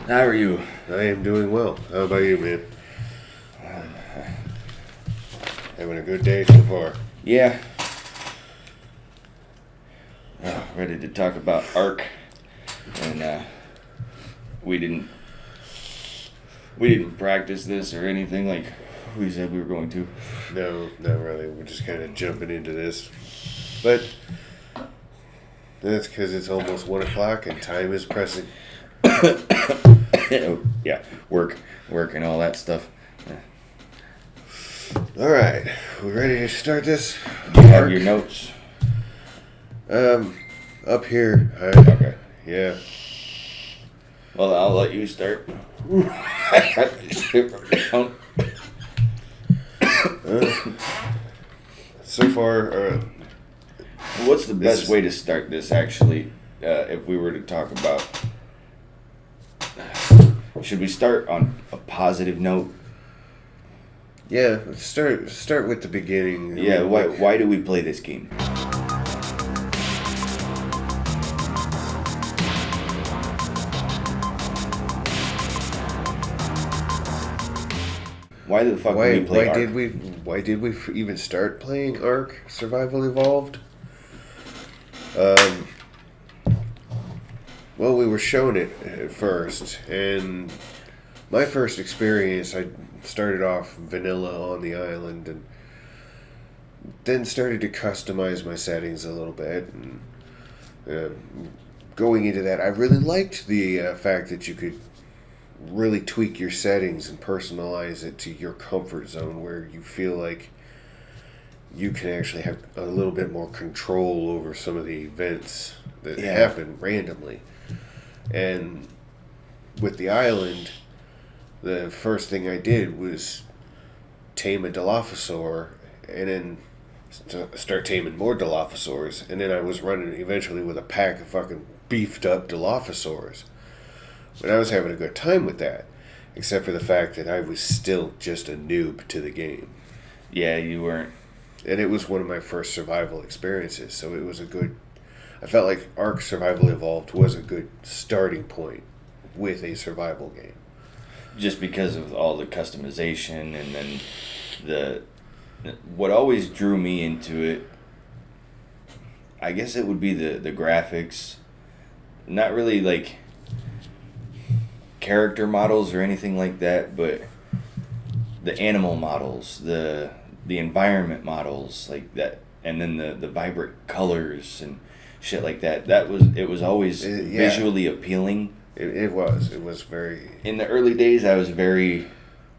How are you? I am doing well. How about you, man? Having a good day so far. Yeah. Ready to talk about Ark, and we didn't practice this or anything like we said we were going to. No, not really. We're just kind of jumping into this, but that's because it's almost 1 o'clock and time is pressing. Oh, yeah, work, and all that stuff. All right, we ready to start this? Do you have your notes? Up here. Okay. Yeah. Well, I'll let you start. So far, What's the best way to start this, actually, if we were to talk about... Should we start on a positive note? yeah. Let's start with the beginning. Yeah, why do we play this game? Why the fuck did we play Ark? Why did we even start playing Ark Survival Evolved? Well, we were shown it at first, and my first experience, I started off vanilla on the island, and then started to customize my settings a little bit. And going into that, I really liked the fact that you could really tweak your settings and personalize it to your comfort zone, where you feel like you can actually have a little bit more control over some of the events that happen randomly. And with the island, the first thing I did was tame a Dilophosaur, and then start taming more Dilophosaurs, and then I was running eventually with a pack of fucking beefed up Dilophosaurs. But I was having a good time with that, except for the fact that I was still just a noob to the game. Yeah, you weren't. And it was one of my first survival experiences, so it was a good... I felt like Ark Survival Evolved was a good starting point with a survival game. Just because of all the customization, and then what always drew me into it, I guess it would be the graphics. Not really like character models or anything like that, but the animal models, the environment models like that, and then the vibrant colors and shit like that. It was always visually appealing. It was very... In the early days, I was very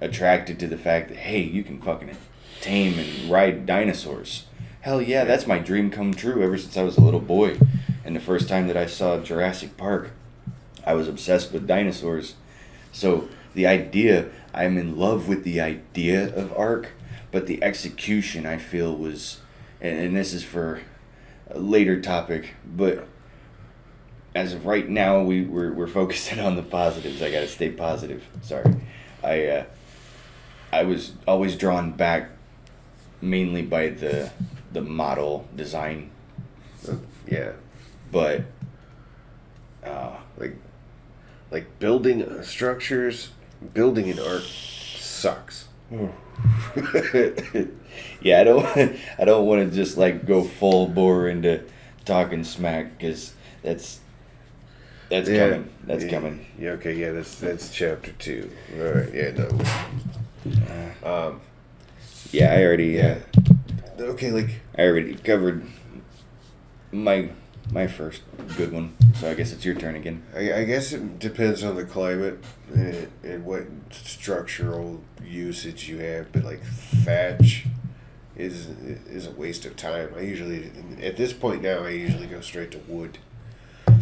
attracted to the fact that, hey, you can fucking tame and ride dinosaurs. Hell yeah, that's my dream come true ever since I was a little boy. And the first time that I saw Jurassic Park, I was obsessed with dinosaurs. So the idea, I'm in love with the idea of Ark, but the execution, I feel, was... And this is for a later topic, but as of right now, we're focusing on the positives. I gotta stay positive. Sorry. I was always drawn back mainly by the model design. Yeah. But like building structures, building an Ark sucks. yeah, I don't want to just like go full bore into talking smack, because that's coming. That's coming. Yeah. Okay. Yeah. That's chapter 2. All right. Yeah. No. Yeah. I already. Okay. I already covered my first good one, so I guess it's your turn again. I guess it depends on the climate and what structural usage you have, but like thatch is a waste of time. I usually, at this point now, I usually go straight to wood.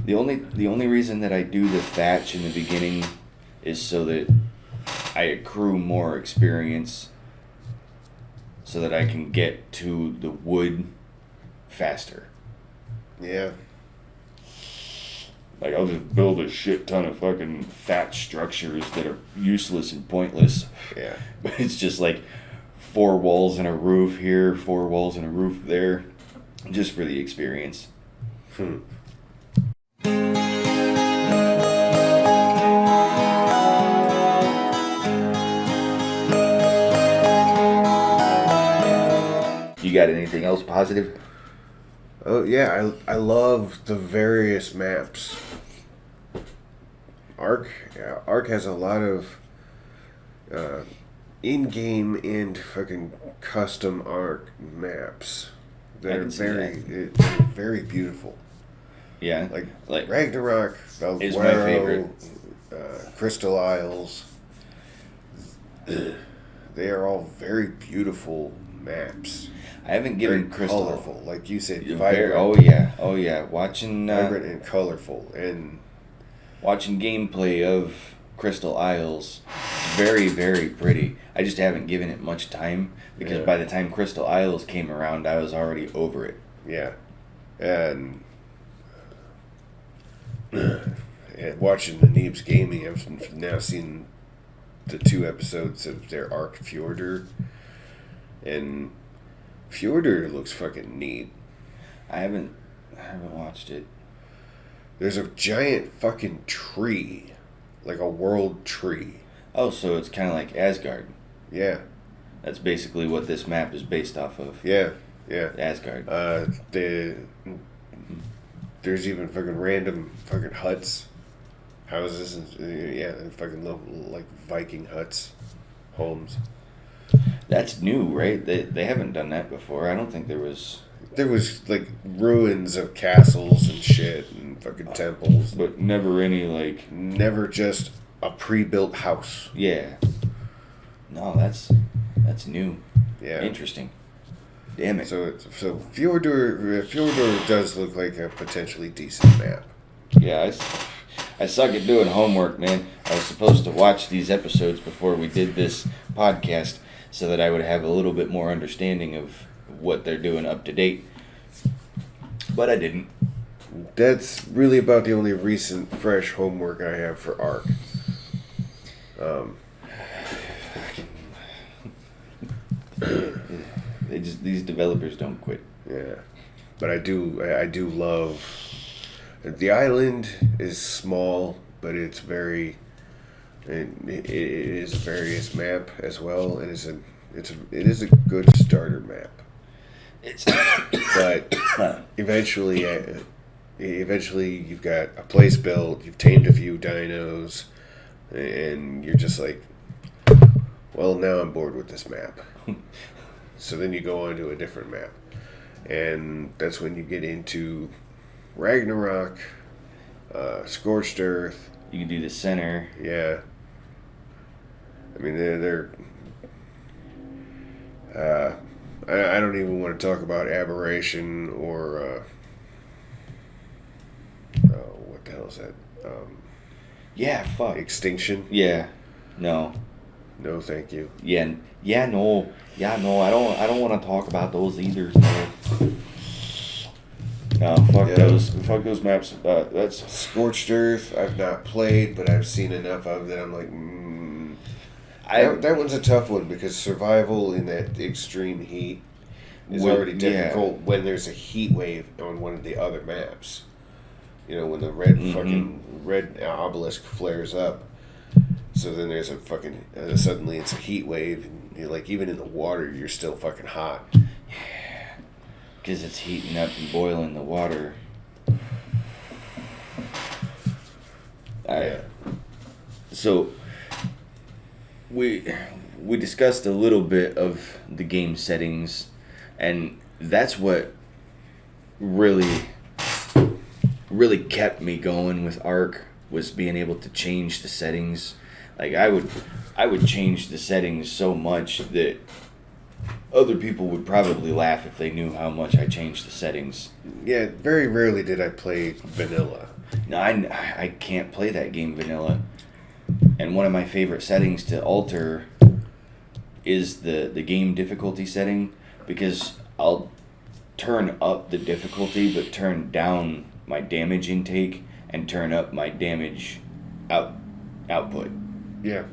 The only reason that I do the thatch in the beginning is so that I accrue more experience, so that I can get to the wood faster. Yeah. Like, I'll just build a shit ton of fucking thatch structures that are useless and pointless. Yeah. But it's just like 4 walls and a roof here, 4 walls and a roof there, just for the experience. You got anything else positive? Oh yeah, I love the various maps. Ark has a lot of in-game and fucking custom Ark maps. They're very beautiful. Yeah, like Ragnarok, is my favorite. Crystal Isles. They are all very beautiful maps. I haven't given very Crystal colorful, like you said. oh yeah. Watching vibrant and colorful, and watching gameplay of Crystal Isles, very very pretty. I just haven't given it much time because by the time Crystal Isles came around, I was already over it. Yeah, and watching the Neebs Gaming, I've now seen the 2 episodes of their Ark Fjordur, and Fjordur looks fucking neat. I haven't watched it. There's a giant fucking tree, like a world tree. Oh, so it's kind of like Asgard. Yeah. That's basically what this map is based off of. Yeah. Asgard. There's even fucking random fucking huts, houses, and fucking little, like Viking huts, homes. That's new, right? They haven't done that before. I don't think there was. There was like ruins of castles and shit and fucking temples, but never any like. Never just a pre-built house. Yeah. No, that's new. Yeah. Interesting. Damn it. So Fjordur does look like a potentially decent map. Yeah, I suck at doing homework, man. I was supposed to watch these episodes before we did this podcast so that I would have a little bit more understanding of what they're doing up to date. But I didn't. That's really about the only recent fresh homework I have for Ark. These developers don't quit. Yeah, but I do love. The island is small, but it's very. It is a various map as well, and it is a good starter map. But eventually you've got a place built, you've tamed a few dinos, and you're just like, well, now I'm bored with this map. So then you go on to a different map, and that's when you get into Ragnarok, Scorched Earth. You can do the center. Yeah. I mean, they're I don't even want to talk about Aberration or what the hell is that? Yeah, fuck. Extinction. Yeah. No, thank you. No. I don't want to talk about those either. No, fuck those. Fuck those maps. That's Scorched Earth. I've not played, but I've seen enough of that. I'm like, that one's a tough one because survival in that extreme heat is already difficult when there's a heat wave on one of the other maps. You know, when the red obelisk flares up. So then there's a fucking suddenly it's a heat wave, and you're like, even in the water, you're still fucking hot. Yeah, because it's heating up and boiling the water. So we discussed a little bit of the game settings, and that's what really kept me going with Ark, was being able to change the settings. Like I would change the settings so much that other people would probably laugh if they knew how much I changed the settings. Yeah, very rarely did I play vanilla. No, I can't play that game vanilla. And one of my favorite settings to alter is the game difficulty setting, because I'll turn up the difficulty but turn down my damage intake and turn up my damage output. Yeah.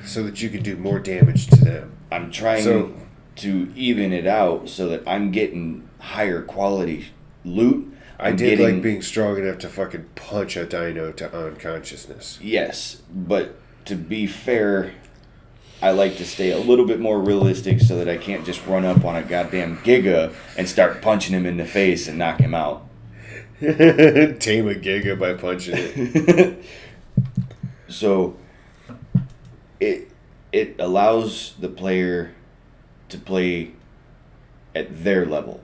So that you can do more damage to them. I'm trying to even it out so that I'm getting higher quality loot. I did like being strong enough to fucking punch a dino to unconsciousness. Yes, but to be fair, I like to stay a little bit more realistic so that I can't just run up on a goddamn Giga and start punching him in the face and knock him out. Tame a Giga by punching it. So it allows the player to play at their level.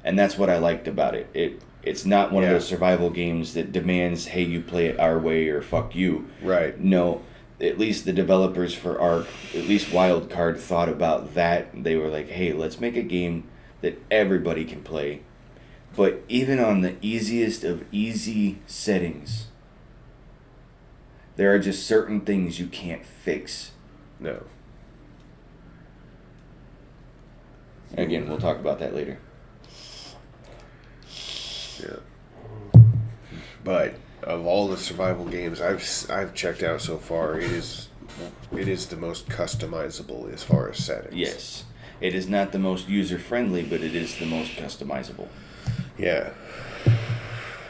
And that's what I liked about it. It's not one of those survival games that demands, hey, you play it our way or fuck you. Right. No, at least the developers for Ark, at least Wildcard, thought about that. They were like, hey, let's make a game that everybody can play. But even on the easiest of easy settings, there are just certain things you can't fix. No. Again, we'll talk about that later. Yeah. But of all the survival games I've checked out so far, it is the most customizable as far as settings. Yes. It is not the most user-friendly, but it is the most customizable. Yeah.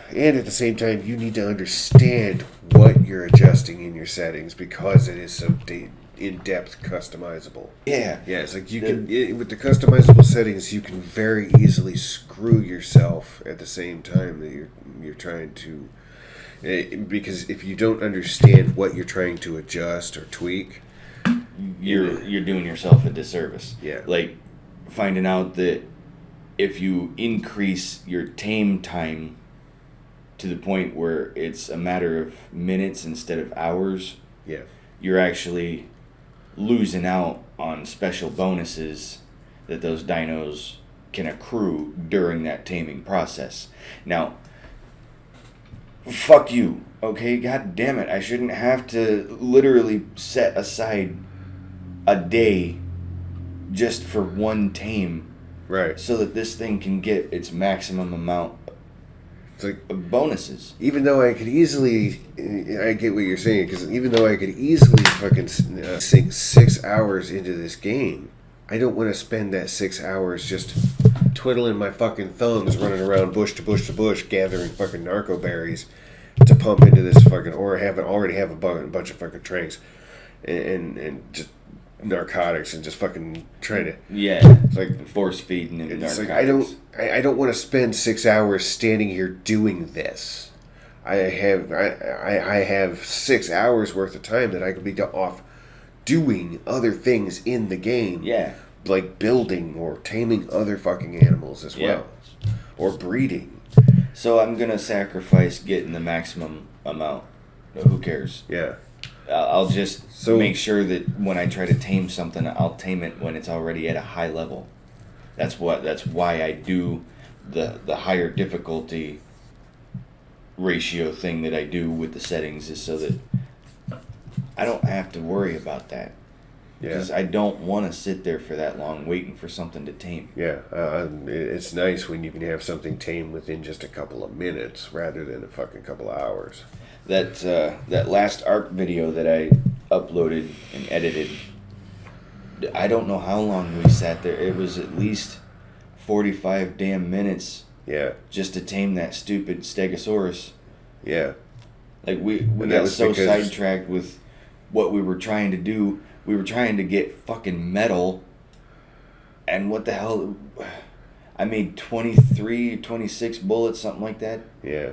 And at the same time, you need to understand what you're adjusting in your settings because it is so in-depth customizable. Yeah. Yeah, it's like you can, with the customizable settings, you can very easily screw yourself at the same time that you're trying to, because if you don't understand what you're trying to adjust or tweak, you're doing yourself a disservice. Yeah. Like finding out that if you increase your tame time to the point where it's a matter of minutes instead of hours, yeah, you're actually losing out on special bonuses that those dinos can accrue during that taming process. Now, fuck you, okay? God damn it. I shouldn't have to literally set aside a day just for one tame. right. So that this thing can get its maximum amount It's like, of bonuses. even though I could easily, I get what you're saying, because even though I could easily fucking sink 6 hours into this game, I don't want to spend that 6 hours just twiddling my fucking thumbs, running around bush to bush to bush, gathering fucking narco berries to pump into this fucking, or already have a bunch of fucking tranks and just narcotics and just fucking trying to, It's like force feeding and it's narcotics. like I don't want to spend 6 hours standing here doing this. I have 6 hours worth of time that I could be off doing other things in the game. Yeah. Like building or taming other fucking animals as well. Or breeding. So I'm going to sacrifice getting the maximum amount. Who cares? Yeah. I'll just make sure that when I try to tame something, I'll tame it when it's already at a high level. That's why I do the higher difficulty ratio thing that I do with the settings, is so that I don't have to worry about that. Because I don't want to sit there for that long waiting for something to tame. Yeah, it's nice when you can have something tame within just a couple of minutes rather than a fucking couple of hours. That last Ark video that I uploaded and edited, I don't know how long we sat there. It was at least 45 damn minutes. Yeah. Just to tame that stupid Stegosaurus. Yeah. Like we got so sidetracked with what we were trying to do. We were trying to get fucking metal. And what the hell? I made 23, 26 bullets, something like that. Yeah.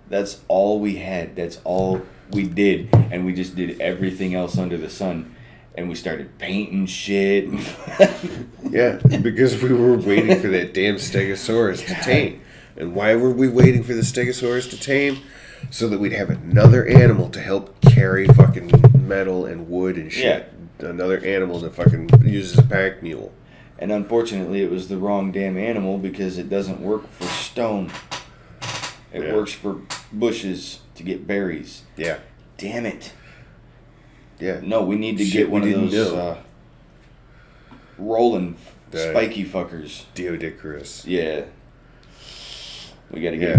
That's all we had. That's all we did. And we just did everything else under the sun. And we started painting shit. Yeah, because we were waiting for that damn Stegosaurus to tame. And why were we waiting for the Stegosaurus to tame? So that we'd have another animal to help carry fucking metal and wood and shit. Yeah. Another animal that fucking uses a pack mule. And unfortunately, it was the wrong damn animal because it doesn't work for stone. It works for bushes to get berries. Yeah. Damn it. Yeah. No, we need to get one of those rolling spiky fuckers. Deodicarus. Yeah. We gotta get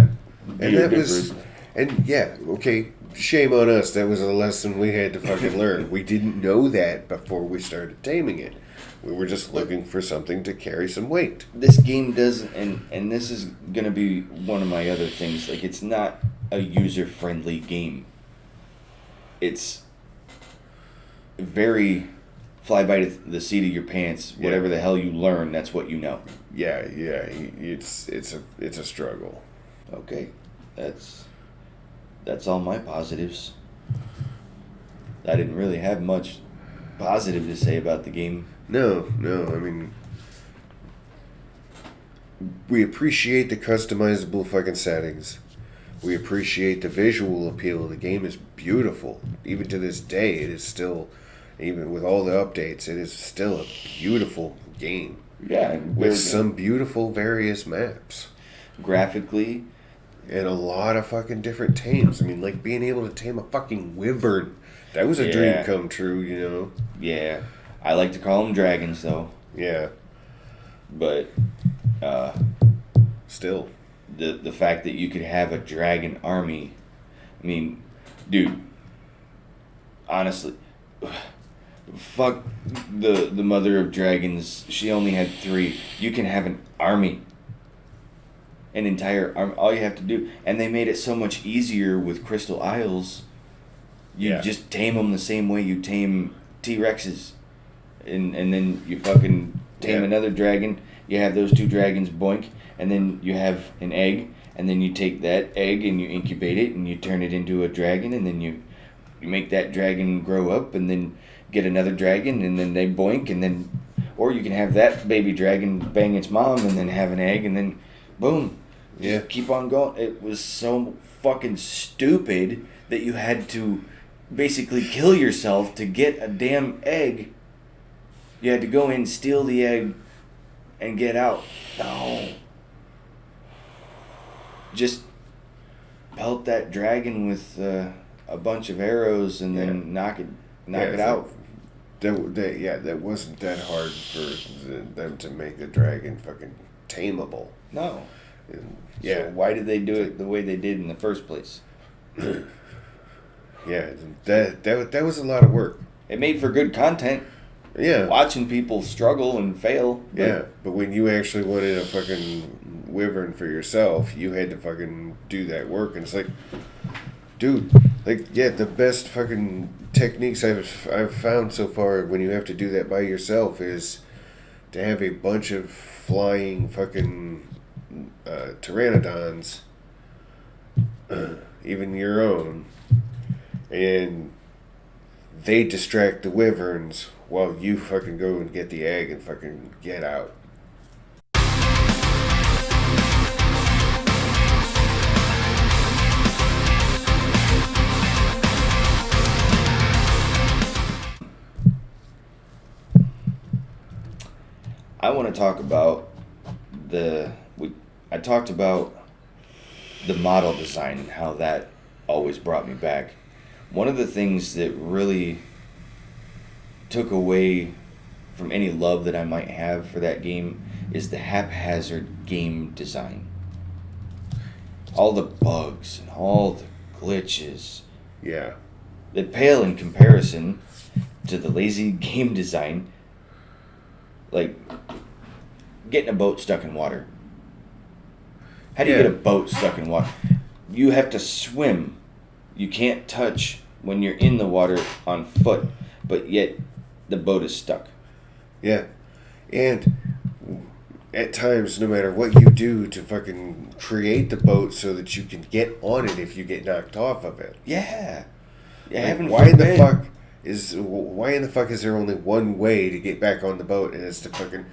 And that was... And yeah, okay, shame on us. That was a lesson we had to fucking learn. We didn't know that before we started taming it. We were just looking for something to carry some weight. This game doesn't, and this is going to be one of my other things, like it's not a user-friendly game. It's very fly by the seat of your pants. Whatever the hell you learn, that's what you know. Yeah. It's a struggle. Okay, that's all my positives. I didn't really have much positive to say about the game. No. I mean, we appreciate the customizable fucking settings. We appreciate the visual appeal. The game is beautiful. Even to this day, it is still, even with all the updates, it is still a beautiful game. Yeah, with some beautiful various maps. Graphically. And a lot of fucking different tames. I mean, like being able to tame a fucking wyvern. That was a dream come true, you know? Yeah. I like to call them dragons, though. Yeah. But, still. The fact that you could have a dragon army. I mean, dude. Honestly. Fuck the mother of dragons. She only had 3. You can have an army. An entire army. All you have to do. And they made it so much easier with Crystal Isles. You just tame them the same way you tame T-Rexes. And then you fucking tame another dragon. You have those 2 dragons, boink. And then you have an egg. And then you take that egg and you incubate it. And you turn it into a dragon. And then you make that dragon grow up. And then get another dragon. And then they boink. And then... Or you can have that baby dragon bang its mom. And then have an egg. And then... Boom. Just keep on going. It was so fucking stupid that you had to... basically kill yourself to get a damn egg. You had to go in, steal the egg, and get out. No. Just pelt that dragon with a bunch of arrows and then knock it out. That wasn't that hard for them to make the dragon fucking tameable. No. And, so why did they do it the way they did in the first place? Yeah, that was a lot of work. It made for good content. Yeah. Watching people struggle and fail. But when you actually wanted a fucking wyvern for yourself, you had to fucking do that work. And it's like, dude, the best fucking techniques I've found so far when you have to do that by yourself is to have a bunch of flying fucking pteranodons, even your own, and they distract the wyverns while you fucking go and get the egg and fucking get out. I want to talk about I talked about the model design and how that always brought me back. One of the things that really took away from any love that I might have for that game is the haphazard game design. All the bugs and all the glitches. Yeah. That pale in comparison to the lazy game design. Like getting a boat stuck in water. How do you get a boat stuck in water? You have to swim. You can't touch when you're in the water on foot, but yet the boat is stuck. Yeah. And at times, no matter what you do to fucking create the boat so that you can get on it if you get knocked off of it. Yeah. Why in the fuck is there only one way to get back on the boat, and it's to fucking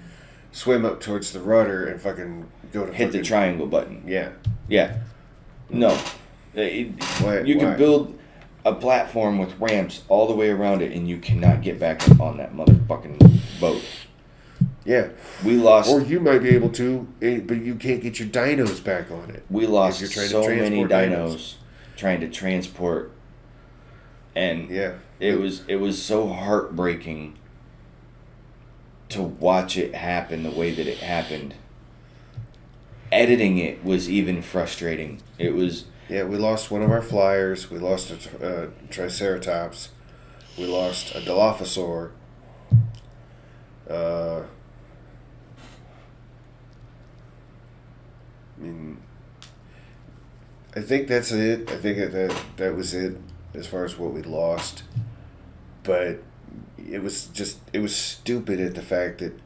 swim up towards the rudder and fucking go to hit the triangle button. Yeah. Yeah. No. You can build a platform with ramps all the way around it, and you cannot get back up on that motherfucking boat. Yeah. We lost... Or you might be able to, but you can't get your dinos back on it. We lost so many dinos trying to transport, and it was so heartbreaking to watch it happen the way that it happened. Editing it was even frustrating. It was... Yeah, we lost one of our flyers. We lost a Triceratops. We lost a Dilophosaur. I mean, I think that's it. I think that was it as far as what we lost. But it was stupid at the fact that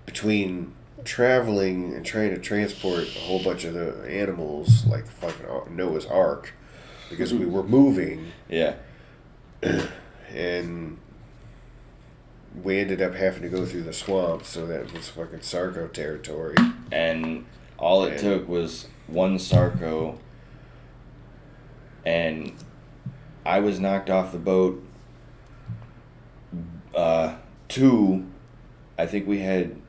between traveling and trying to transport a whole bunch of the animals like fucking Noah's Ark because we were moving. Yeah. And we ended up having to go through the swamp, so that was fucking Sarco territory. And all it took was one Sarco, and I was knocked off the boat. 2, I think we had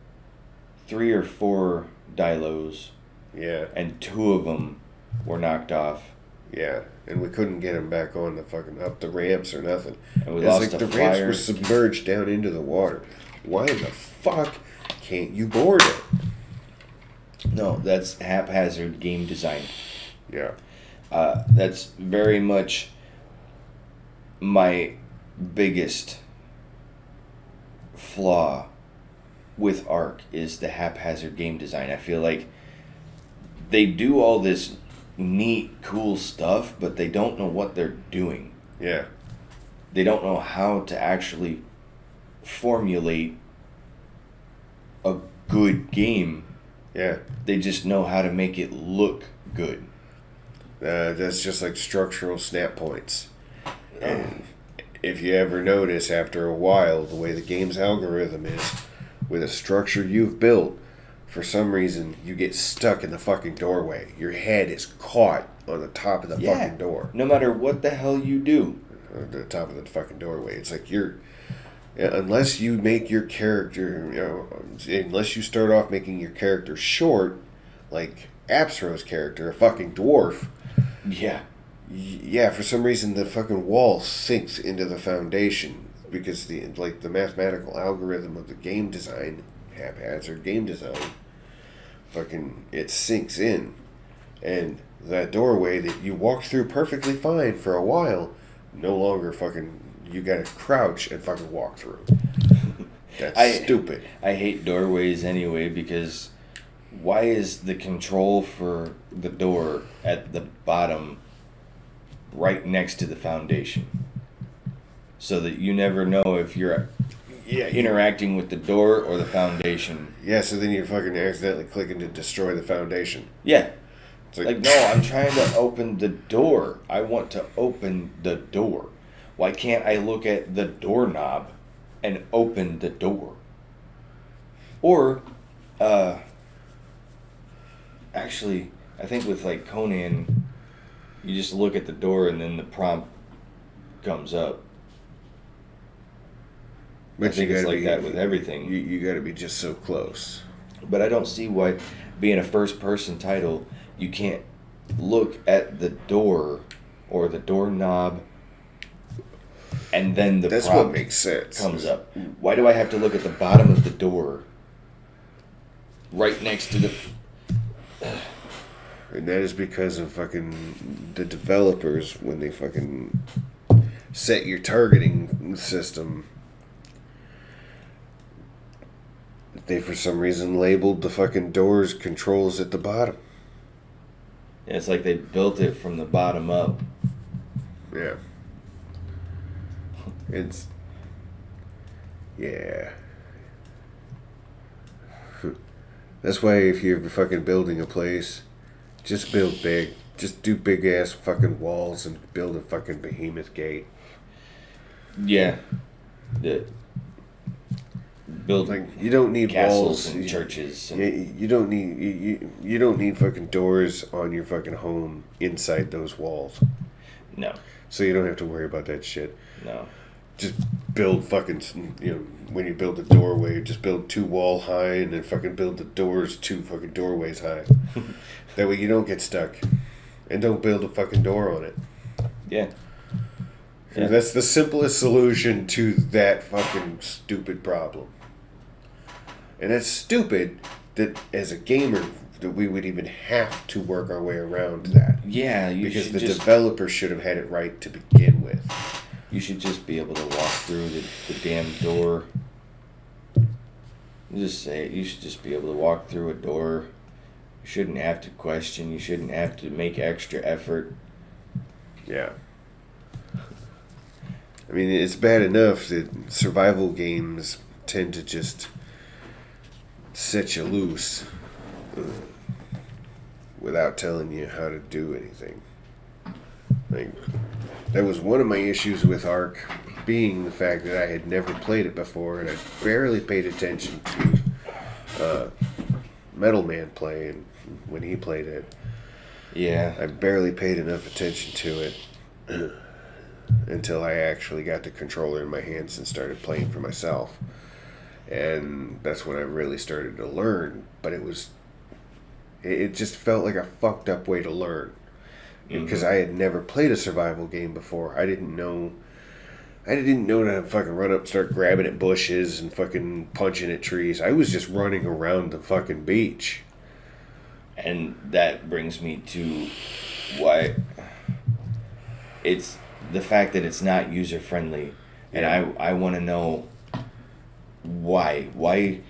3 or 4 Dilos. Yeah. And 2 of them were knocked off. Yeah, and we couldn't get them back on the fucking up the ramps or nothing. And we lost the ramps were submerged down into the water. Why in the fuck can't you board it? No, that's haphazard game design. Yeah. That's very much my biggest flaw with Ark is the haphazard game design. I feel like they do all this neat, cool stuff, but they don't know what they're doing. Yeah. They don't know how to actually formulate a good game. Yeah. They just know how to make it look good. That's just like structural snap points. And if you ever notice after a while the way the game's algorithm is, with a structure you've built, for some reason you get stuck in the fucking doorway. Your head is caught on the top of the fucking door. No matter what the hell you do. The top of the fucking doorway. It's like unless you make your character, unless you start off making your character short, like Absro's character, a fucking dwarf. Yeah. Yeah, for some reason the fucking wall sinks into the foundation because the mathematical algorithm of the game design, haphazard game design, fucking it sinks in, and that doorway that you walked through perfectly fine for a while, no longer fucking you gotta crouch and fucking walk through. That's stupid. I hate doorways anyway because why is the control for the door at the bottom right next to the foundation? So that you never know if you're interacting with the door or the foundation. Yeah, so then you're fucking accidentally clicking to destroy the foundation. Yeah. It's like, no, I'm trying to open the door. I want to open the door. Why can't I look at the doorknob and open the door? Or, actually, I think with like Conan, you just look at the door and then the prompt comes up. But I think it's like that with everything. You got to be just so close. But I don't see why, being a first-person title, you can't look at the door or the doorknob and then the That's prompt what makes sense. Comes up. Why do I have to look at the bottom of the door right next to the... And that is because of fucking the developers, when they fucking set your targeting system, they for some reason labeled the fucking doors controls at the bottom. Yeah, it's like they built it from the bottom up. Yeah. It's... Yeah. That's why if you're fucking building a place, just build big. Just do big ass fucking walls and build a fucking behemoth gate. Yeah. Build like you don't need castles walls and churches. And you don't need you don't need fucking doors on your fucking home inside those walls. No. So you don't have to worry about that shit. No. Just build fucking, when you build a doorway, just build 2 wall high and then fucking build the doors 2 fucking doorways high. That way you don't get stuck. And don't build a fucking door on it. Yeah. That's the simplest solution to that fucking stupid problem. And it's stupid that as a gamer that we would even have to work our way around that. Yeah, because the developer should have had it right to begin with. You should just be able to walk through the damn door. Just say it. You should just be able to walk through a door. You shouldn't have to question. You shouldn't have to make extra effort. Yeah. I mean, it's bad enough that survival games tend to just set you loose without telling you how to do anything. Like, that was one of my issues with Ark, being the fact that I had never played it before, and I barely paid attention to Metal Man play, and when he played it. Yeah. I barely paid enough attention to it until I actually got the controller in my hands and started playing for myself. And that's when I really started to learn, but it just felt like a fucked up way to learn. Because I had never played a survival game before. I didn't know to fucking run up and start grabbing at bushes and fucking punching at trees. I was just running around the fucking beach. And that brings me to why it's the fact that it's not user friendly. And I want to know why.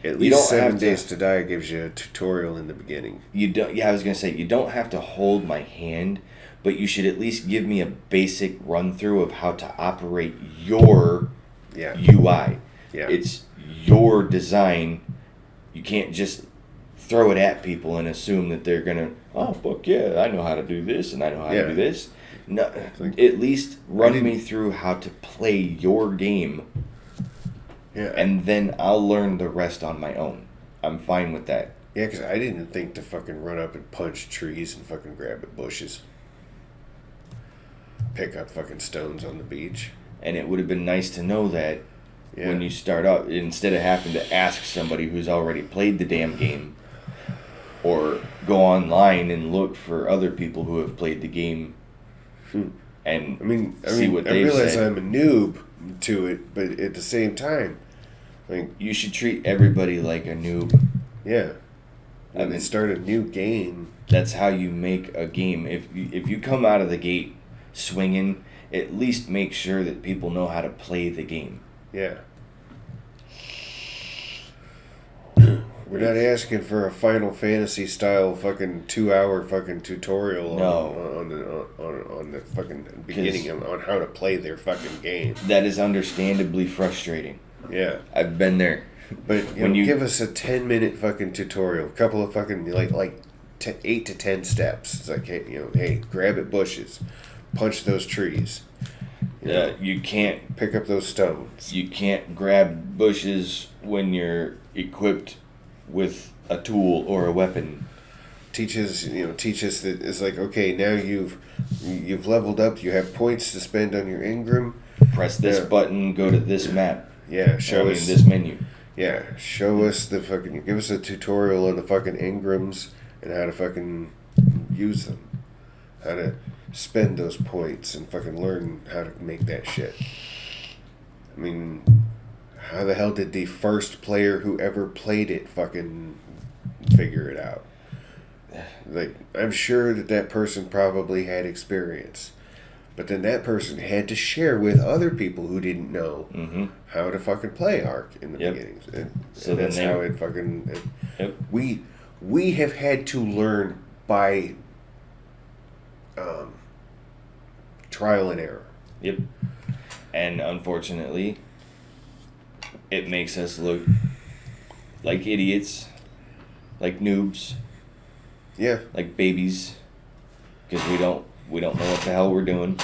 At least 7 Days to Die gives you a tutorial in the beginning. You don't. Yeah, I was gonna say you don't have to hold my hand, but you should at least give me a basic run through of how to operate your UI. Yeah. It's your design. You can't just throw it at people and assume that they're gonna, oh fuck yeah, I know how to do this and I know how to do this. No, at least run me through how to play your game. Yeah. And then I'll learn the rest on my own. I'm fine with that. Yeah, because I didn't think to fucking run up and punch trees and fucking grab at bushes. Pick up fucking stones on the beach. And it would have been nice to know that when you start out, instead of having to ask somebody who's already played the damn game, or go online and look for other people who have played the game and see what they've said. I realize I'm a noob to it, but at the same time, like, you should treat everybody like a noob. Yeah. When they start a new game, that's how you make a game. If you come out of the gate swinging, at least make sure that people know how to play the game. Yeah. We're not asking for a Final Fantasy style fucking 2-hour fucking tutorial on the fucking beginning on how to play their fucking game. That is understandably frustrating. Yeah. I've been there. But when you give us a 10-minute fucking tutorial, a couple of fucking like 8 to 10 steps. It's like, hey, grab at bushes, punch those trees. You can't pick up those stones. You can't grab bushes when you're equipped with a tool or a weapon. Teach us that it's like, okay, now you've leveled up. You have points to spend on your Engram. Press this button. Go to this map. Yeah, show us this menu. Yeah, show us give us a tutorial on the fucking Engrams and how to fucking use them, how to spend those points and fucking learn how to make that shit. I mean, how the hell did the first player who ever played it fucking figure it out? Like, I'm sure that person probably had experience. But then that person had to share with other people who didn't know how to fucking play Ark in the beginning. And that's how it fucking... We have had to learn by trial and error. Yep. And unfortunately, it makes us look like idiots, like noobs. Yeah. Like babies. Because we don't know what the hell we're doing.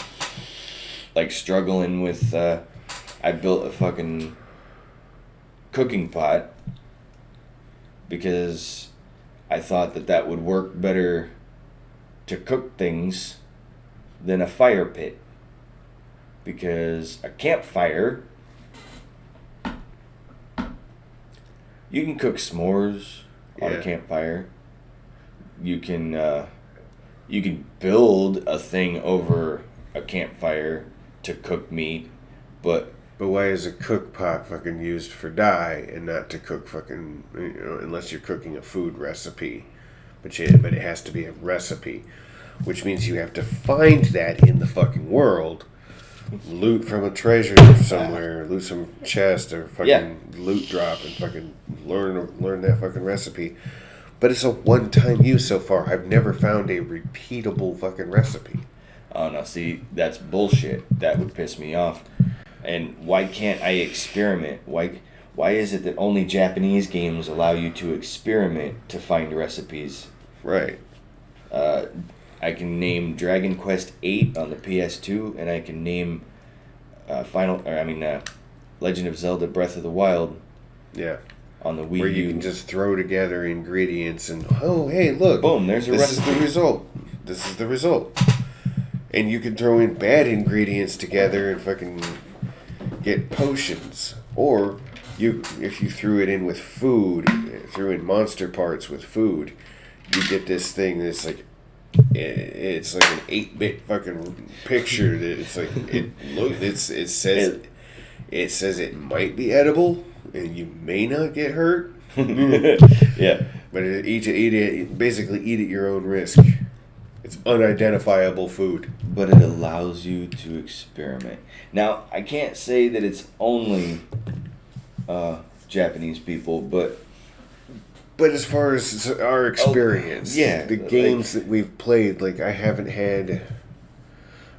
Like struggling with, I built a fucking cooking pot because I thought that would work better to cook things than a fire pit. Because a campfire, you can cook s'mores on a campfire. You can build a thing over a campfire to cook meat, but why is a cook pot fucking used for dye and not to cook fucking, unless you're cooking a food recipe, but it has to be a recipe, which means you have to find that in the fucking world, loot from a treasure somewhere, loot some chest or fucking loot drop and fucking learn that fucking recipe. But it's a one-time use so far. I've never found a repeatable fucking recipe. Oh, no, see, that's bullshit. That would piss me off. And why can't I experiment? Why is it that only Japanese games allow you to experiment to find recipes? Right. I can name Dragon Quest VIII on the PS2, and I can name Legend of Zelda Breath of the Wild. Yeah. On the Wii U. Where you can just throw together ingredients and, oh, hey, look. Boom, there's a recipe. This is the result. This is the result. And you can throw in bad ingredients together and fucking get potions. Or if you threw it in with food, threw in monster parts with food, you get this thing that's like, it's like an 8-bit fucking picture that it's like, it says it might be edible and you may not get hurt. Yeah. But basically eat at your own risk. It's unidentifiable food. But it allows you to experiment. Now, I can't say that it's only Japanese people, but as far as our experience, the games that we've played, like I haven't had.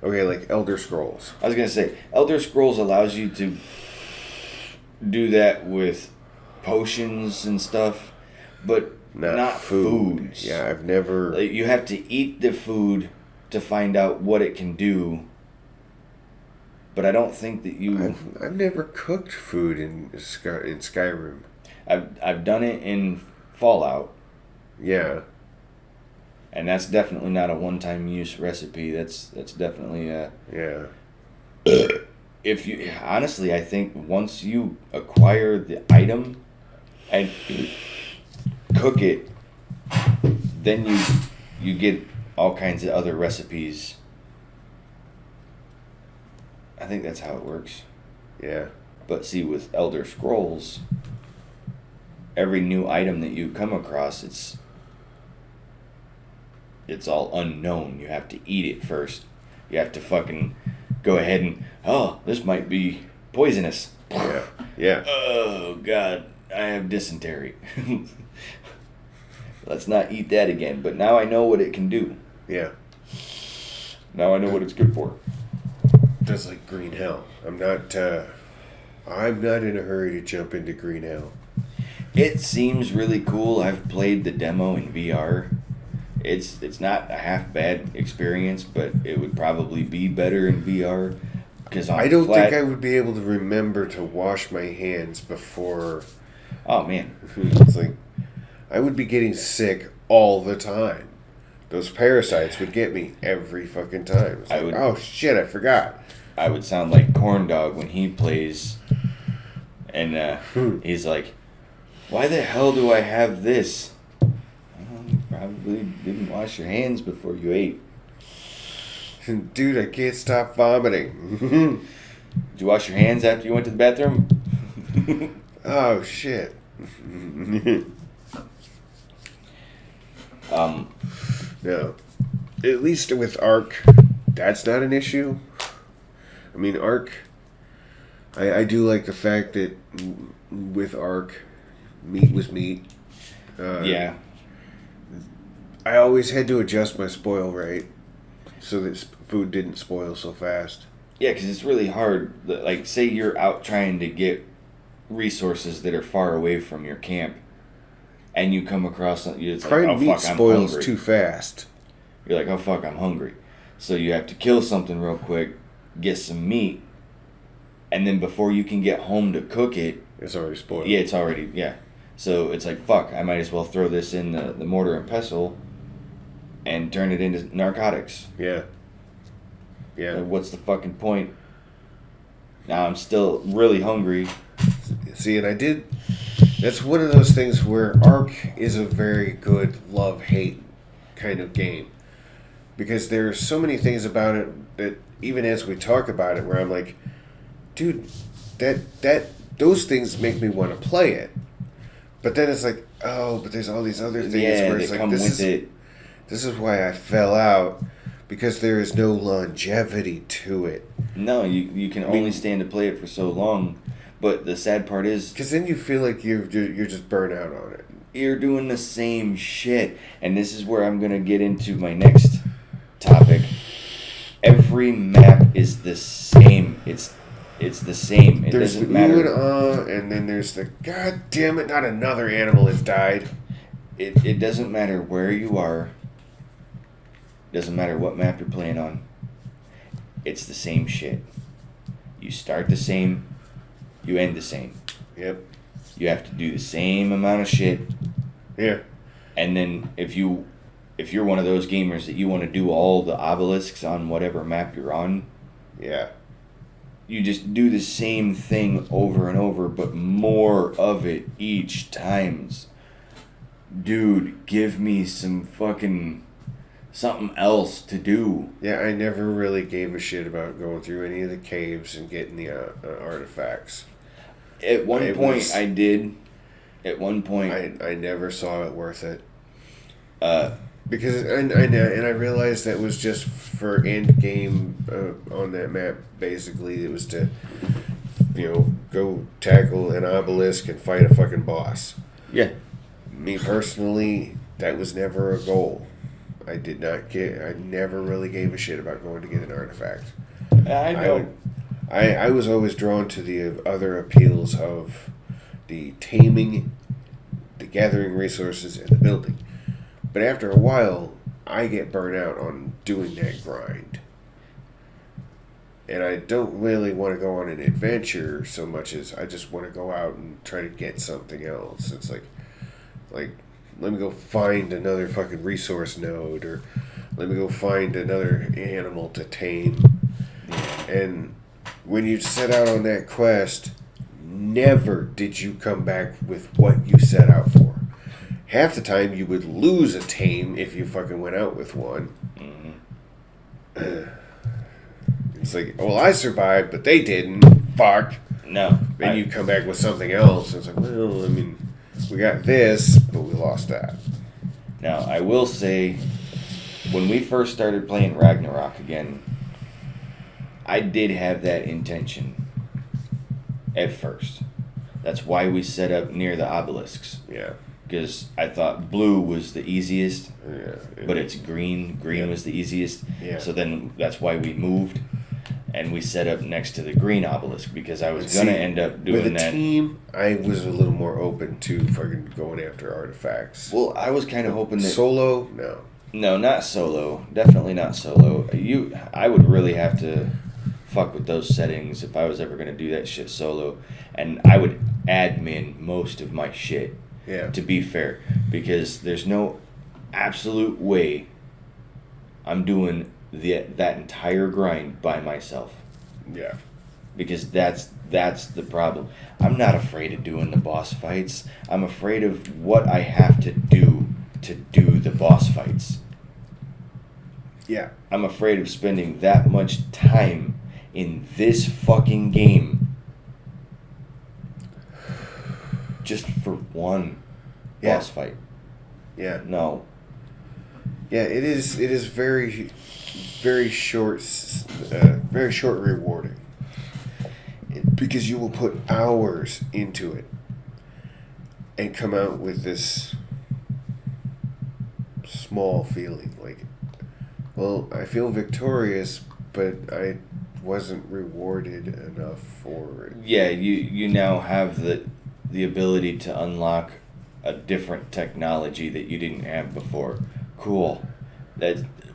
Okay, like Elder Scrolls. I was gonna say Elder Scrolls allows you to do that with potions and stuff, but not foods. Yeah, I've never. Like, you have to eat the food to find out what it can do. But I don't think that you. I've never cooked food in Skyrim. I've done it in Fallout. Yeah. And that's definitely not a one-time use recipe. That's definitely yeah. If you honestly, I think once you acquire the item and cook it, then you get all kinds of other recipes. I think that's how it works. Yeah. But see, with Elder Scrolls, every new item that you come across, it's all unknown. You have to eat it first. You have to fucking go ahead and, oh, this might be poisonous. Yeah. Yeah. Oh, God, I have dysentery. Let's not eat that again. But now I know what it can do. Yeah. Now I know what it's good for. That's like Green Hell. I'm not in a hurry to jump into Green Hell. It seems really cool. I've played the demo in VR. It's not a half bad experience, but it would probably be better in VR. Because I don't think I would be able to remember to wash my hands before. Oh man, it's like I would be getting sick all the time. Those parasites would get me every fucking time. It's like, oh shit, I forgot. I would sound like Corn Dog when he plays, and he's like, "Why the hell do I have this?" You probably didn't wash your hands before you ate. Dude, I can't stop vomiting. Did you wash your hands after you went to the bathroom? Oh shit. No. At least with Ark, that's not an issue. I mean, Ark, I do like the fact that with Ark, meat was meat. Yeah. I always had to adjust my spoil rate so that food didn't spoil so fast. Yeah, because it's really hard. Like, say you're out trying to get resources that are far away from your camp, and you come across something. It's like, oh meat fuck, I'm spoils hungry. Too fast. You're like, oh fuck, I'm hungry. So you have to kill something real quick, get some meat, and then before you can get home to cook it, it's already spoiled. Yeah, it's already, yeah. So it's like, fuck, I might as well throw this in the mortar and pestle and turn it into narcotics. Yeah. Yeah. Like, what's the fucking point? Now I'm still really hungry. See, and that's one of those things where Ark is a very good love-hate kind of game. Because there are so many things about it that, even as we talk about it, where I'm like, dude, those things make me want to play it. But then it's like, oh, but there's all these other things where it's like, this is why I fell out, because there is no longevity to it. No, you can only stand to play it for so long. But the sad part is, because then you feel like you're just burnt out on it. You're doing the same shit, and this is where I'm gonna get into my next topic. Every map is the same. It's the same. It There's doesn't the matter. ooh and then there's the God damn it! Not another animal has died. It doesn't matter where you are. Doesn't matter what map you're playing on. It's the same shit. You start the same. You end the same. Yep. You have to do the same amount of shit. Yeah. And then if you're one of those gamers that you want to do all the obelisks on whatever map you're on, yeah, you just do the same thing over and over, but more of it each times. Dude, give me some fucking something else to do. Yeah, I never really gave a shit about going through any of the caves and getting the artifacts. At one point, I did. At one point, I never saw it worth it. Because I realized that was just for end game on that map. Basically, it was to go tackle an obelisk and fight a fucking boss. Yeah. Me personally, that was never a goal. I never really gave a shit about going to get an artifact. I know. I was always drawn to the other appeals of the taming, the gathering resources, and the building. But after a while, I get burnt out on doing that grind. And I don't really want to go on an adventure so much as I just want to go out and try to get something else. It's like let me go find another fucking resource node, or let me go find another animal to tame. And when you set out on that quest, never did you come back with what you set out for. Half the time you would lose a tame if you fucking went out with one. Mm-hmm. It's like, well, I survived, but they didn't. Fuck. No. Then you come back with something else. It's like, well, I mean, we got this, but we lost that. Now, I will say, when we first started playing Ragnarok again, I did have that intention at first. That's why we set up near the obelisks. Yeah. Because I thought blue was the easiest, yeah, but it's green. Green was the easiest. Yeah. So then that's why we moved, and we set up next to the green obelisk, because I was going to end up doing with a that. Team, I was a little more open to fucking going after artifacts. Well, I was kind of hoping that... Solo? No. No, not solo. Definitely not solo. I would really have to fuck with those settings if I was ever going to do that shit solo. And I would admin most of my shit. Yeah. To be fair, because there's no absolute way I'm doing that entire grind by myself. Yeah. Because that's the problem. I'm not afraid of doing the boss fights. I'm afraid of what I have to do the boss fights. Yeah. I'm afraid of spending that much time in this fucking game just for one boss fight. Yeah. No. Yeah, it is very, very short rewarding. Because you will put hours into it and come out with this small feeling like, well, I feel victorious, but I wasn't rewarded enough for it. Yeah, you now have the ability to unlock a different technology that you didn't have before. Cool.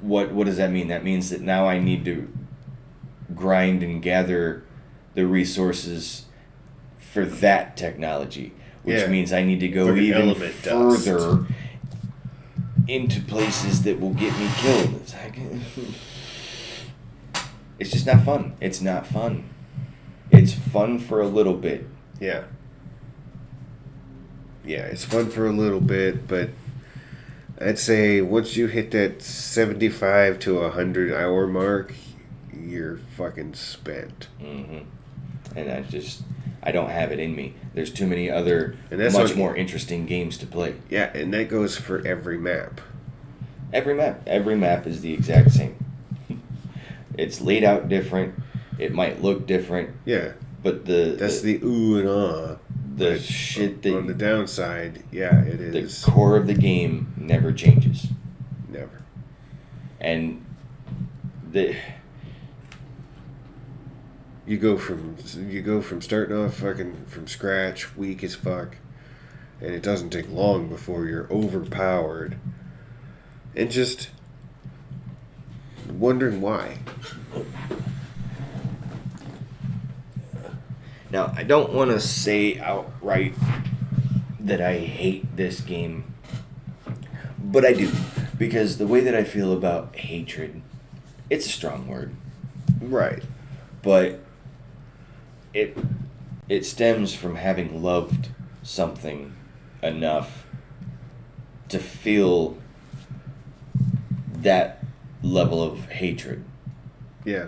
What does that mean? That means that now I need to grind and gather the resources for that technology, which means I need to go even further into places that will get me killed. It's like, it's just not fun. It's not fun. It's fun for a little bit. Yeah. Yeah, it's fun for a little bit, but I'd say once you hit that 75 to 100 hour mark, you're fucking spent. Mm-hmm. And I don't have it in me. There's too many other much more interesting games to play. Yeah, and that goes for every map. Every map is the exact same. It's laid out different. It might look different. Yeah. But that's the ooh and ah. The shit that... On the downside, yeah, it is. The core of the game never changes. Never. And You go from starting off fucking from scratch, weak as fuck, and it doesn't take long before you're overpowered, and just wondering why. Now, I don't want to say outright that I hate this game, but I do, because the way that I feel about hatred, it's a strong word, Right. but it stems from having loved something enough to feel that level of hatred. Yeah.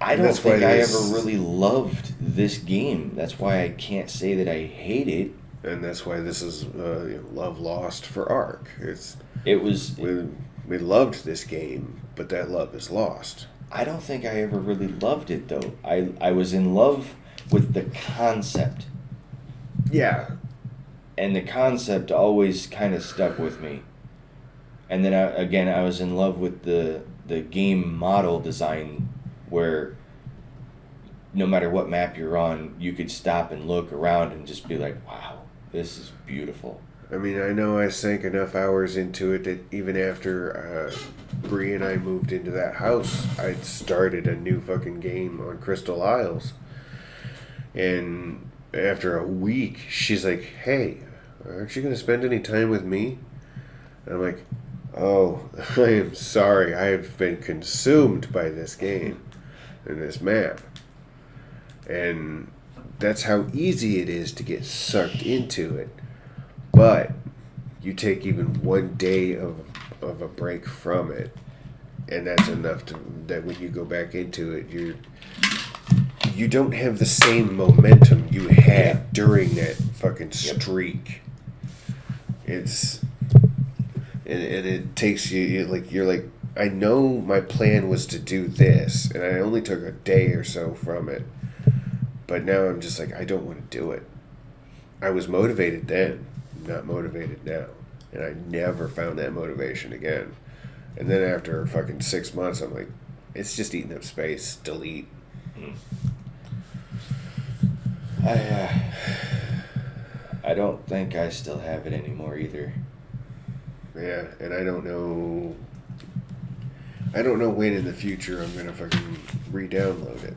I don't think I ever really loved this game. That's why I can't say that I hate it. And that's why this is love lost for Ark. We loved this game, but that love is lost. I don't think I ever really loved it, though. I was in love with the concept. Yeah. And the concept always kind of stuck with me. And then, I was in love with the game model design, where no matter what map you're on, you could stop and look around and just be like, wow, this is beautiful. I mean, I know I sank enough hours into it that even after Bree and I moved into that house, I'd started a new fucking game on Crystal Isles. And after a week, she's like, hey, aren't you going to spend any time with me? And I'm like, oh, I am sorry. I have been consumed by this game and this map. And that's how easy it is to get sucked into it. But you take even one day of a break from it, and that's enough that when you go back into it, you don't have the same momentum you had during that fucking streak. It's and it takes you're like, I know my plan was to do this, and I only took a day or so from it, but now I'm just like, I don't want to do it. I was motivated then, not motivated now, and I never found that motivation again. And then after fucking 6 months, I'm like, it's just eating up space. Delete. I don't think I still have it anymore either. Yeah, and I don't know when in the future I'm gonna fucking re-download it.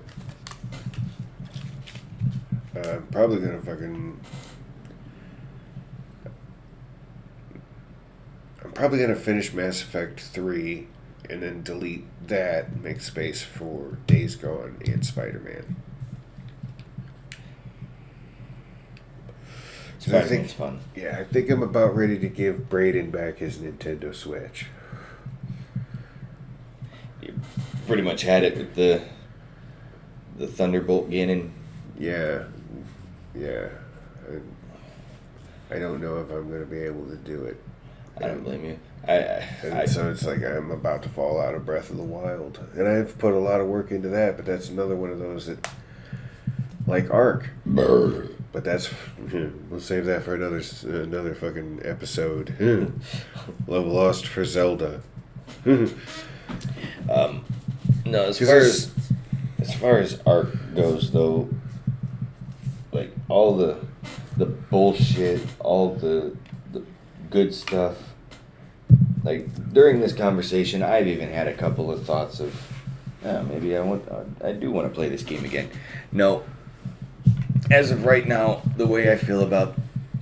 I'm probably gonna finish Mass Effect 3 and then delete that and make space for Days Gone and Spider-Man. Spider-Man's fun. Yeah, I think I'm about ready to give Braden back his Nintendo Switch. You pretty much had it with the Thunderbolt Ganon. Yeah. I don't know if I'm going to be able to do it. I don't blame you. So it's like I'm about to fall out of Breath of the Wild. And I've put a lot of work into that, but that's another one of those that, like Ark. But that's, we'll save that for another fucking episode. Love lost for Zelda. No, as far as Ark goes, though, like all the bullshit, all the good stuff. Like during this conversation, I've even had a couple of thoughts of, maybe I do want to play this game again. No, as of right now, the way I feel about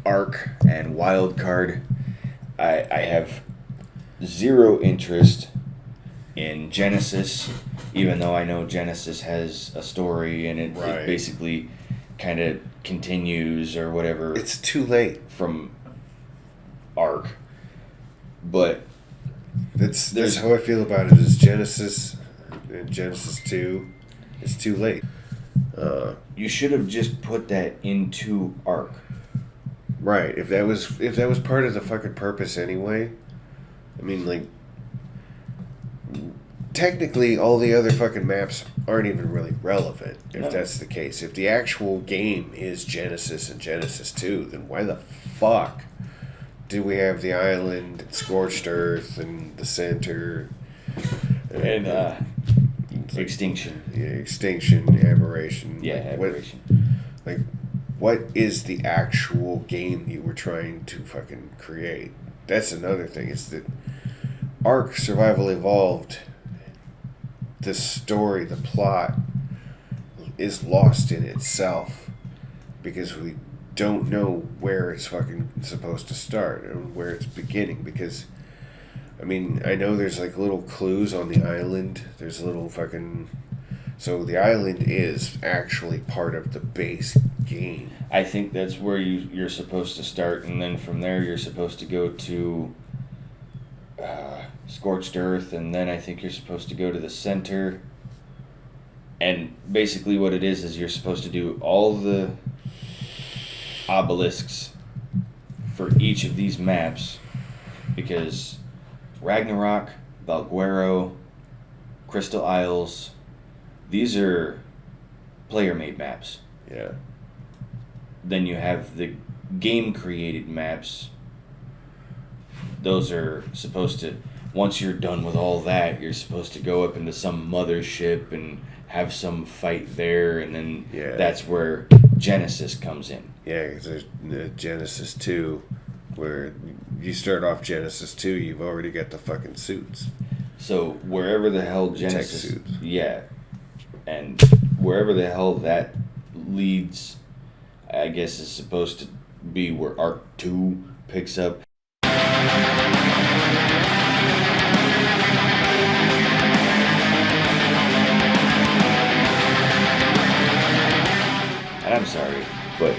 Ark and Wildcard, I have zero interest in Genesis, even though I know Genesis has a story and it basically kind of continues or whatever. It's too late from Ark, but that's how I feel about it. Is Genesis and Genesis 2? It's too late. You should have just put that into Ark. Right. If that was part of the fucking purpose anyway. I mean, like, technically all the other fucking maps aren't even really relevant if that's the case. If the actual game is Genesis and Genesis 2, then why the fuck do we have the island and Scorched Earth and the center? And Extinction. Yeah, extinction, aberration. Yeah, like, aberration. What is the actual game you were trying to fucking create? That's another thing. Is that Ark Survival Evolved, the story, the plot, is lost in itself because we don't know where it's fucking supposed to start and where it's beginning. Because, I mean, I know there's like little clues on the island. There's little fucking... So the island is actually part of the base game. I think that's where you're supposed to start, and then from there you're supposed to go to Scorched Earth, and then I think you're supposed to go to the center. And basically what it is you're supposed to do all the obelisks for each of these maps, because Ragnarok, Valguero, Crystal Isles, these are player-made maps. Yeah. Then you have the game-created maps. Those are supposed to... Once you're done with all that, you're supposed to go up into some mothership and have some fight there, and then that's where Genesis comes in. Yeah, because there's Genesis 2, where you start off Genesis 2, you've already got the fucking suits. So wherever the hell Genesis... Tech suits. Yeah. And wherever the hell that leads, I guess is supposed to be where Arc 2 picks up. And I'm sorry, but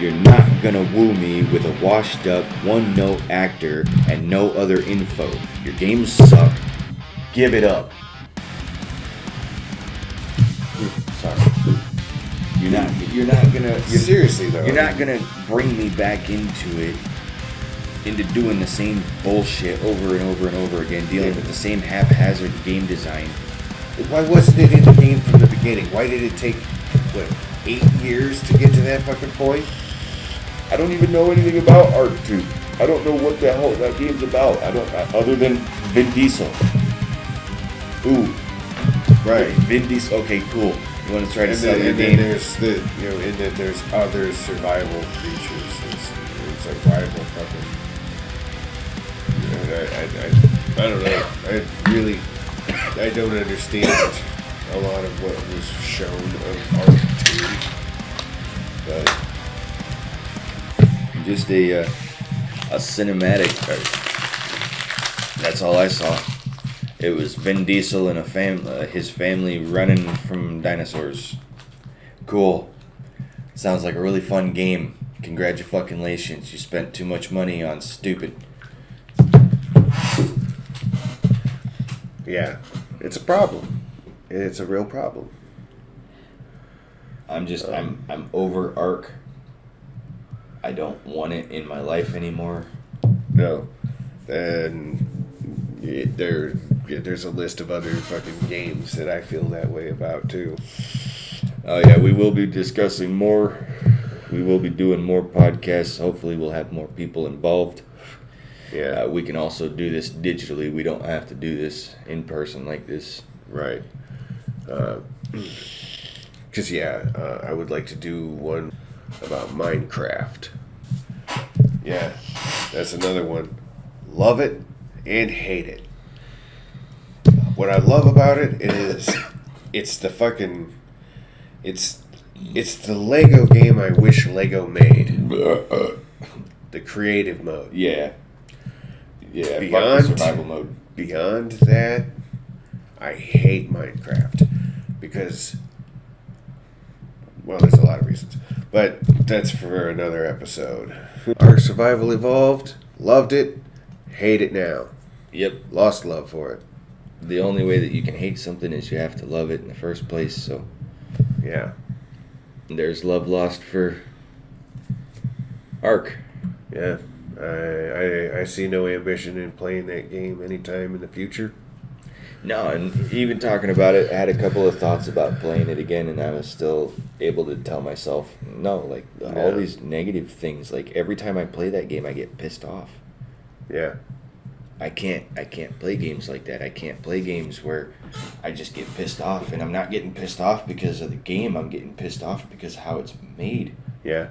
you're not gonna woo me with a washed up, one-note actor and no other info. Your games suck. Give it up. Sorry. You're not gonna... Seriously, though. You're not gonna bring me back into doing the same bullshit over and over and over again, dealing with the same haphazard game design. Why wasn't it in the game from the beginning? Why did it take, 8 years to get to that fucking point? I don't even know anything about Arc 2. I don't know what the hell that game's about. Other than Vin Diesel. Ooh. Right. Vin Diesel. Okay, cool. You want to try to sell your and game? then there's in that there's other survival creatures. It's like rival fucking. I don't know. I don't understand a lot of what was shown of Arc 2, but just a cinematic. That's all I saw. It was Vin Diesel and his family running from dinosaurs. Cool. Sounds like a really fun game. Congratulations. You spent too much money on stupid. Yeah, it's a problem. It's a real problem. I'm over Ark. I don't want it in my life anymore. No. And there's a list of other fucking games that I feel that way about too. Oh yeah, we will be discussing more. We will be doing more podcasts. Hopefully we'll have more people involved. Yeah. We can also do this digitally. We don't have to do this in person like this. Right. Because, I would like to do one about Minecraft. Yeah, that's another one. Love it and hate it. What I love about it is it's the fucking... It's the Lego game I wish Lego made. The creative mode. Yeah. Yeah, Beyond survival mode. Beyond that, I hate Minecraft. Because... Well, there's a lot of reasons. But that's for another episode. Our Survival Evolved. Loved it. Hate it now. Yep. Lost love for it. The only way that you can hate something is you have to love it in the first place, so... Yeah. There's love lost for... Ark. Yeah. I see no ambition in playing that game anytime in the future. No, and even talking about it, I had a couple of thoughts about playing it again, and I was still able to tell myself, no, like, all these negative things, like, every time I play that game, I get pissed off. Yeah. I can't play games like that. I can't play games where I just get pissed off, and I'm not getting pissed off because of the game. I'm getting pissed off because of how it's made. Yeah.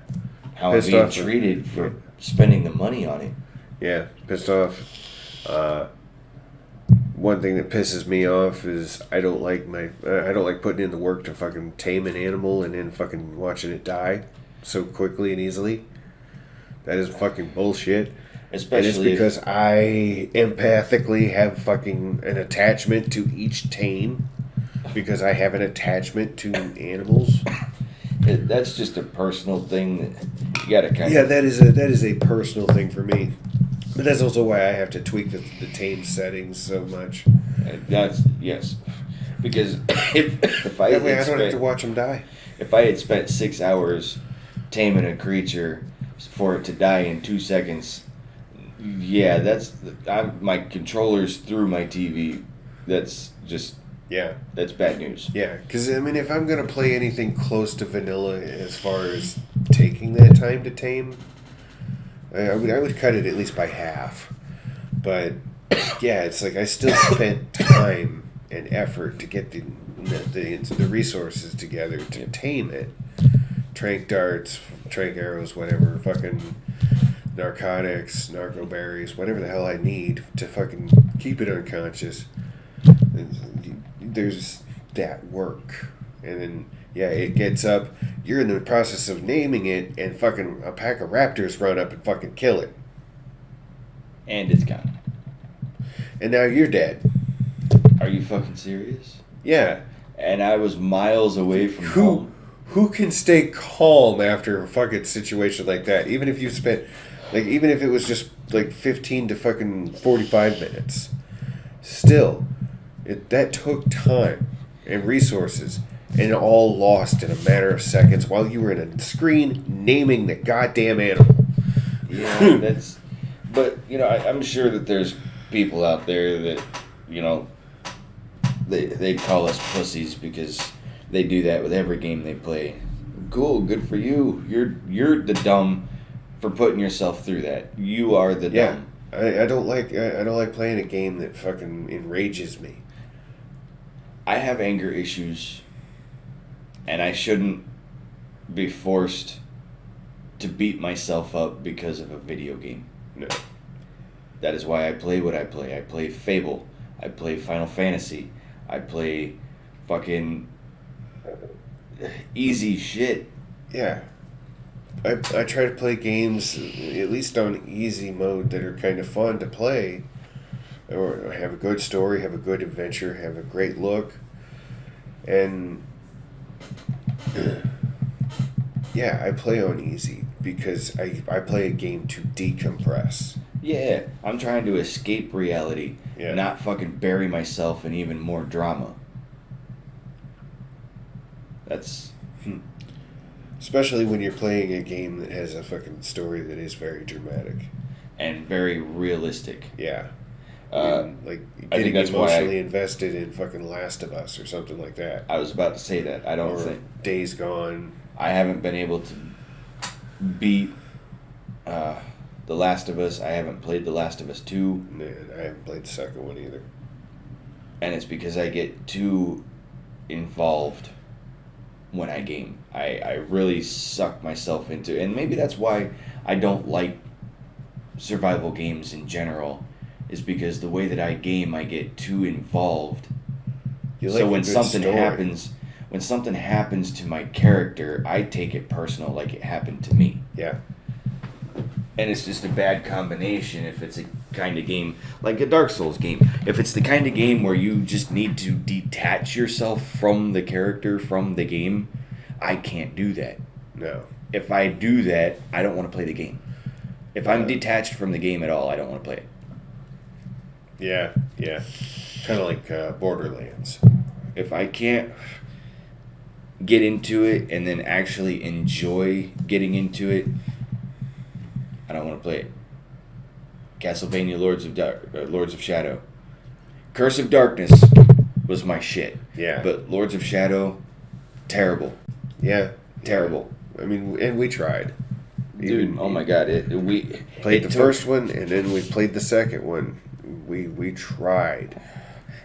How I'm being treated for spending the money on it. Yeah, pissed off. One thing that pisses me off is I don't like putting in the work to fucking tame an animal and then fucking watching it die so quickly and easily. That is fucking bullshit. Especially and it's because I empathically have fucking an attachment to each tame, because I have an attachment to animals. That's just a personal thing that you gotta kind of... Yeah, that is a personal thing for me. But that's also why I have to tweak the tame settings so much. Yes. Because if I that way I don't have to watch them die. If I had spent 6 hours taming a creature for it to die in 2 seconds, yeah, my controller's through my TV. That's just... Yeah. That's bad news. Yeah, because, I mean, if I'm going to play anything close to vanilla as far as taking that time to tame, I would cut it at least by half. But, yeah, it's like I still spent time and effort to get the resources together to tame it. Trank darts, trank arrows, whatever, fucking narcotics, narco berries, whatever the hell I need to fucking keep it unconscious. There's that work. And then, yeah, it gets up. You're in the process of naming it, and fucking a pack of raptors run up and fucking kill it. And it's gone. And now you're dead. Are you fucking serious? Yeah. And I was miles away from home. Who can stay calm after a fucking situation like that? Even if you spent, even if it was just 15 to fucking 45 minutes. Still, that took time and resources, and all lost in a matter of seconds while you were in a screen naming the goddamn animal. Yeah, that's... But, I'm sure that there's people out there that, they call us pussies because they do that with every game they play. Cool, good for you. You're the dumb for putting yourself through that. You are the dumb. I don't like playing a game that fucking enrages me. I have anger issues, and I shouldn't be forced to beat myself up because of a video game. No. That is why I play what I play. I play Fable. I play Final Fantasy. I play fucking easy shit. Yeah. I try to play games, at least on easy mode, that are kind of fun to play. Or have a good story, have a good adventure, have a great look. And yeah, I play on easy because I play a game to decompress. Yeah, I'm trying to escape reality, Yeah. not fucking bury myself in even more drama. That's... Especially when you're playing a game that has a fucking story that is very dramatic. And very realistic. Yeah. I think getting that's emotionally invested in fucking Last of Us or something like that. I was about to say that. I don't or think... Days Gone. I haven't been able to beat The Last of Us. I haven't played The Last of Us 2. No, I haven't played the second one either. And it's because I get too involved when I game. I really suck myself into it. And maybe that's why I don't like survival games in general, is because the way that I game, I get too involved. So when something happens to my character, I take it personal, like it happened to me. Yeah. And it's just a bad combination if it's a kind of game like a Dark Souls game. If it's the kind of game where you just need to detach yourself from the character, from the game, I can't do that. No. If I do that, I don't want to play the game. If I'm detached from the game at all, I don't want to play it. Yeah, yeah. Kind of like Borderlands. If I can't get into it and then actually enjoy getting into it, I don't want to play it. Castlevania Lords of Shadow. Curse of Darkness was my shit. Yeah. But Lords of Shadow, terrible. Yeah. Terrible. I mean, and we tried. Dude, oh my god. We played the first one, and then we played the second one. We tried.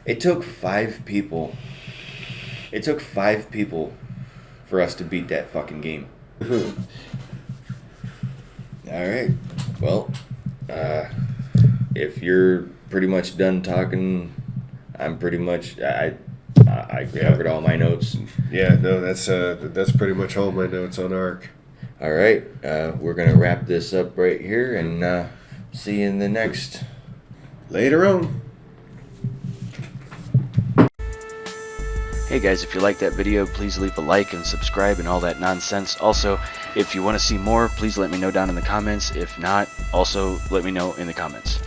It took 5 people. It took 5 people for us to beat that fucking game. Alright. Well, if you're pretty much done talking, I'm pretty much... I covered all my notes. Yeah, no, that's pretty much all my notes on Ark. Alright, we're going to wrap this up right here and see you in the next... Later on. Hey guys, if you liked that video, please leave a like and subscribe and all that nonsense. Also, if you want to see more, please let me know down in the comments. If not, also let me know in the comments.